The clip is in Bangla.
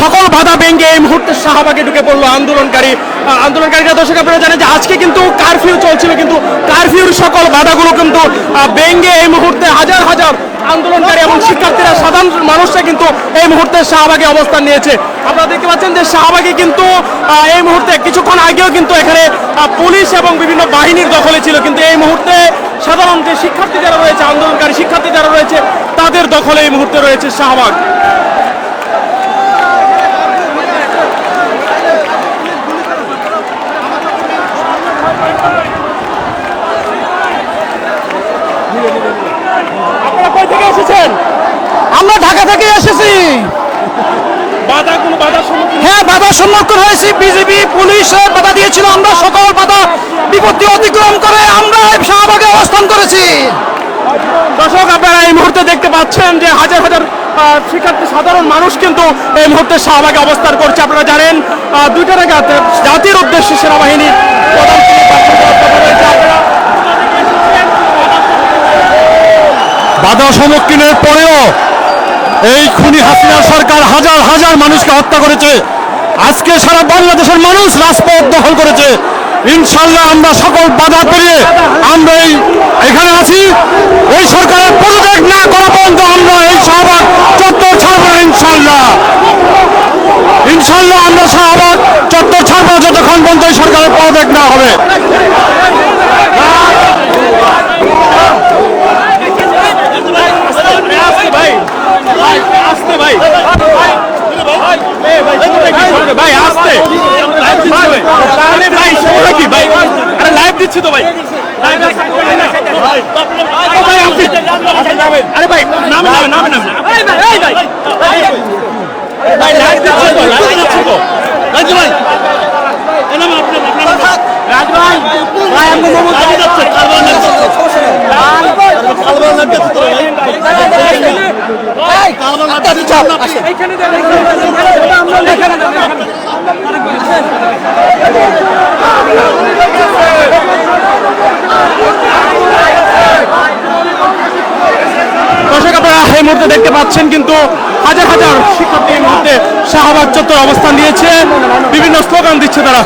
সকল বাধা ভেঙে এই মুহূর্তে শাহবাগে ঢুকে পড়লো আন্দোলনকারীরা। দর্শক আপনারা জানেন যে আজকে কিন্তু কারফিউ চলছিল, কিন্তু কারফিউর সকল বাধাগুলো কিন্তু ভেঙে এই মুহূর্তে হাজার হাজার আন্দোলনকারী এবং শিক্ষার্থীরা, সাধারণ মানুষরা কিন্তু এই মুহূর্তে শাহবাগে অবস্থান নিয়েছে। আপনারা দেখতে পাচ্ছেন যে শাহবাগে কিন্তু এই মুহূর্তে কিছুক্ষণ আগেও কিন্তু এখানে পুলিশ এবং বিভিন্ন বাহিনীর দখলে ছিল, কিন্তু এই মুহূর্তে সাধারণ যে শিক্ষার্থী যারা রয়েছে, আন্দোলনকারী শিক্ষার্থী যারা রয়েছে, তাদের দখলে এই মুহূর্তে রয়েছে শাহবাগ। আপনারা কই থেকে এসেছেন? আমরা ঢাকা থেকে এসেছি। হ্যাঁ, বাধার সম্মুখীন হয়েছি। বিজেপি পুলিশ বাধা দিয়েছিল, আমরা সকল বাধা বিপত্তি অতিক্রম করে আমরা শাহবাগে অবস্থান করেছি। দর্শক আপনারা এই মুহূর্তে দেখতে পাচ্ছেন যে হাজার হাজার শিক্ষার্থী, সাধারণ মানুষ কিন্তু এই মুহূর্তে শাহবাগে অবস্থান করছে। আপনারা জানেন 2টা নাগাদ জাতির উদ্দেশ্যে সেনাবাহিনীর প্রধান বাধা সম্মুখীনের পরেও এই খুনি হাসিনা সরকার হাজার হাজার মানুষকে হত্যা করেছে। আজকে সারা বাংলাদেশের মানুষ রাজপথ দখল করেছে। ইনশাল্লাহ আমরা সকল বাধা পেরিয়ে আমরা এখানে আছি। এই সরকারের পদত্যাগ না করা পর্যন্ত আমরা এই শাহবাগ চত্বর ছাড়ব না। ইনশাল্লাহ আমরা শাহবাগ চত্বর ছাড়ব যতক্ষণ পর্যন্ত এই সরকারের পদত্যাগ না হবে। লাইভ দিচ্ছি তো ভাই, আরে ভাই নামে ভাই লাইভ দিচ্ছি তো রাজু ভাই, দর্শক আপনারা এই মুহূর্তে দেখতে পাচ্ছেন কিন্তু হাজার হাজার শিক্ষার্থী এই মুহূর্তে শাহবাগ চত্বরে অবস্থান নিয়েছে, বিভিন্ন স্লোগান দিচ্ছে তারা।